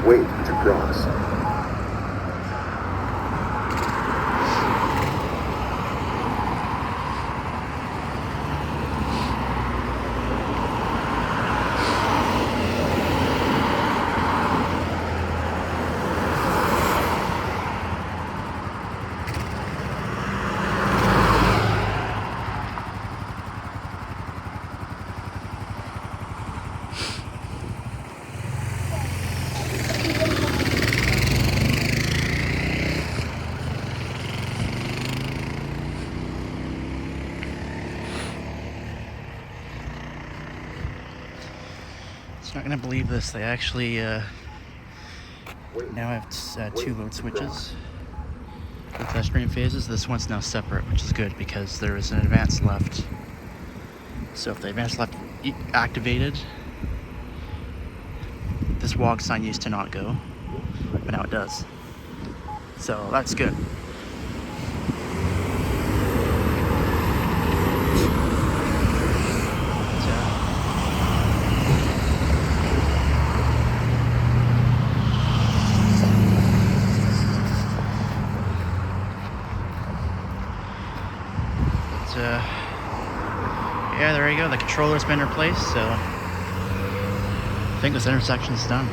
Wait to cross. I'm not gonna believe this. They actually now have two mode switches for pedestrian phases. This one's now separate, which is good because there is an advance left. So if the advance left activated, this walk sign used to not go, but now it does. So that's good. Yeah, there you go. The controller's been replaced, so I think this intersection's done.